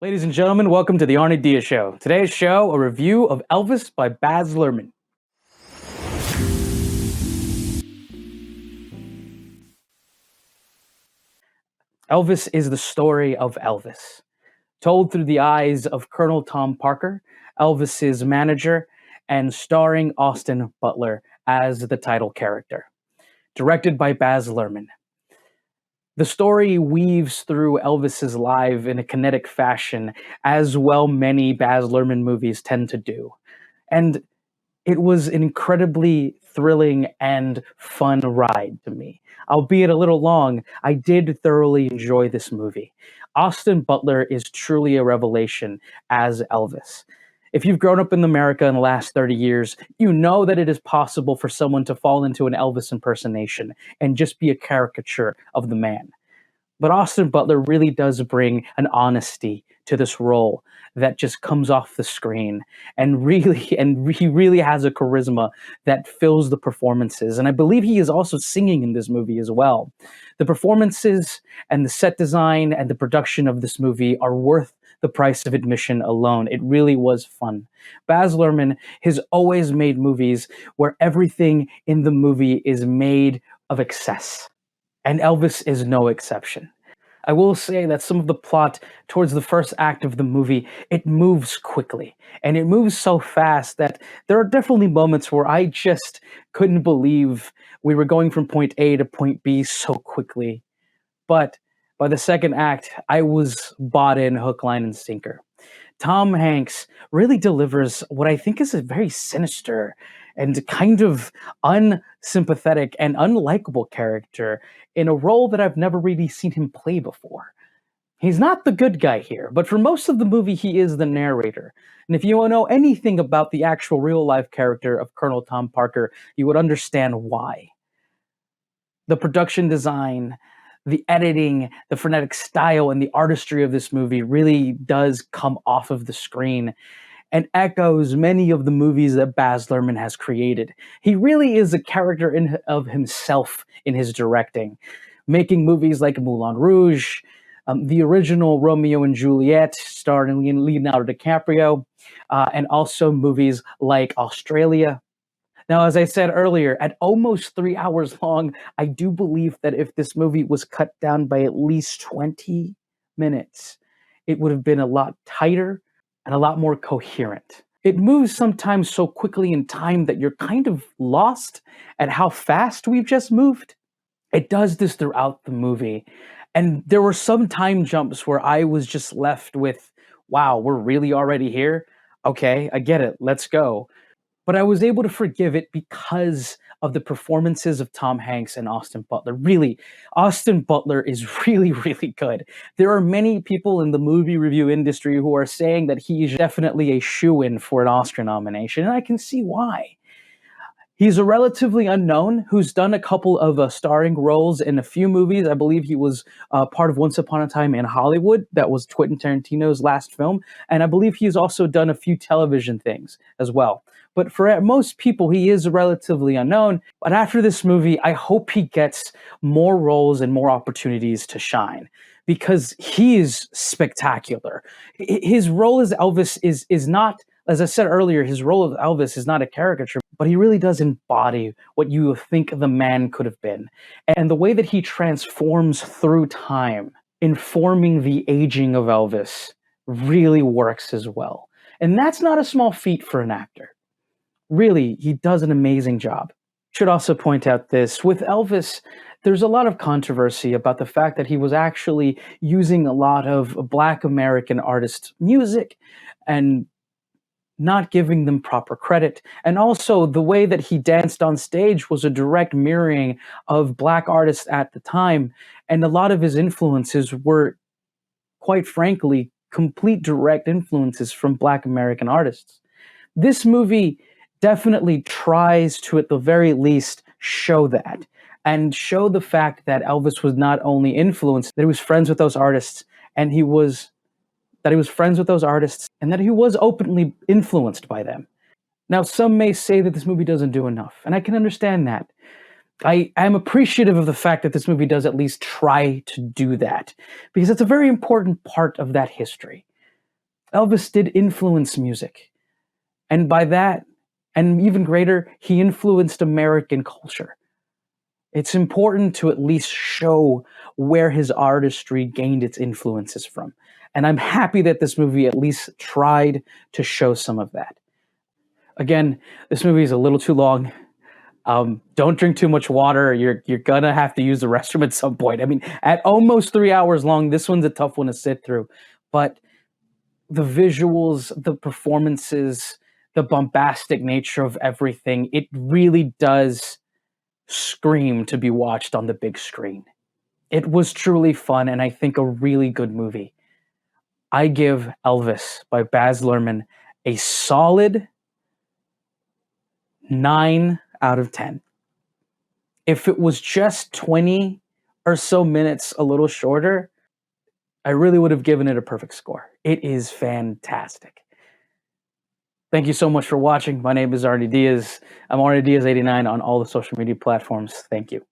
Ladies and gentlemen, welcome to the Arnie Diaz Show. Today's show, a review of Elvis by Baz Luhrmann. Elvis is the story of Elvis, told through the eyes of Colonel Tom Parker, Elvis's manager, and starring Austin Butler as the title character. Directed by Baz Luhrmann. The story weaves through Elvis's life in a kinetic fashion, as well many Baz Luhrmann movies tend to do. And it was an incredibly thrilling and fun ride to me. Albeit a little long, I did thoroughly enjoy this movie. Austin Butler is truly a revelation as Elvis. If you've grown up in America in the last 30 years, you know that it is possible for someone to fall into an Elvis impersonation and just be a caricature of the man. But Austin Butler really does bring an honesty to this role that just comes off the screen and he really has a charisma that fills the performances. And I believe he is also singing in this movie as well. The performances and the set design and the production of this movie are worth the price of admission alone. It really was fun. Baz Luhrmann has always made movies where everything in the movie is made of excess. And Elvis is no exception. I will say that some of the plot towards the first act of the movie, it moves quickly. And it moves so fast that there are definitely moments where I just couldn't believe we were going from point A to point B so quickly. But by the second act, I was bought in hook, line, and sinker. Tom Hanks really delivers what I think is a very sinister and kind of unsympathetic and unlikable character in a role that I've never really seen him play before. He's not the good guy here, but for most of the movie, he is the narrator. And if you know anything about the actual real life character of Colonel Tom Parker, you would understand why. The production design, the editing, the frenetic style, and the artistry of this movie really does come off of the screen and echoes many of the movies that Baz Luhrmann has created. He really is a character of himself in his directing, making movies like Moulin Rouge, the original Romeo and Juliet, starring Leonardo DiCaprio, and also movies like Australia. Now, as I said earlier, at almost 3 hours long, I do believe that if this movie was cut down by at least 20 minutes, it would have been a lot tighter and a lot more coherent. It moves sometimes so quickly in time that you're kind of lost at how fast we've just moved. It does this throughout the movie. And there were some time jumps where I was just left with, wow, we're really already here? Okay, I get it. Let's go. But I was able to forgive it because of the performances of Tom Hanks and Austin Butler. Really, Austin Butler is really, really good. There are many people in the movie review industry who are saying that he is definitely a shoo-in for an Oscar nomination, and I can see why. He's a relatively unknown who's done a couple of starring roles in a few movies. I believe he was part of Once Upon a Time in Hollywood. That was Quentin Tarantino's last film. And I believe he's also done a few television things as well. But for most people, he is relatively unknown. But after this movie, I hope he gets more roles and more opportunities to shine because he is spectacular. His role as Elvis is not, as I said earlier, his role of Elvis is not a caricature, but he really does embody what you think the man could have been. And the way that he transforms through time, informing the aging of Elvis, really works as well. And that's not a small feat for an actor. Really, he does an amazing job. Should also point out this, with Elvis, there's a lot of controversy about the fact that he was actually using a lot of Black American artists' music and not giving them proper credit. And also the way that he danced on stage was a direct mirroring of Black artists at the time. And a lot of his influences were, quite frankly, complete direct influences from Black American artists. This movie definitely tries to, at the very least, show that and show the fact that Elvis was not only influenced, that he was friends with those artists and he was openly influenced by them. Now, some may say that this movie doesn't do enough, and I can understand that. I am appreciative of the fact that this movie does at least try to do that, because it's a very important part of that history. Elvis did influence music. And by that, and even greater, he influenced American culture. It's important to at least show where his artistry gained its influences from. And I'm happy that this movie at least tried to show some of that. Again, this movie is a little too long. Don't drink too much water. You're gonna have to use the restroom at some point. I mean, at almost 3 hours long, this one's a tough one to sit through. But the visuals, the performances, the bombastic nature of everything, it really does scream to be watched on the big screen. It was truly fun and I think a really good movie. I give Elvis by Baz Luhrmann a solid 9 out of 10. If it was just 20 or so minutes a little shorter, I really would have given it a perfect score. It is fantastic. Thank you so much for watching. My name is Arnie Diaz. I'm Arnie Diaz89 on all the social media platforms. Thank you.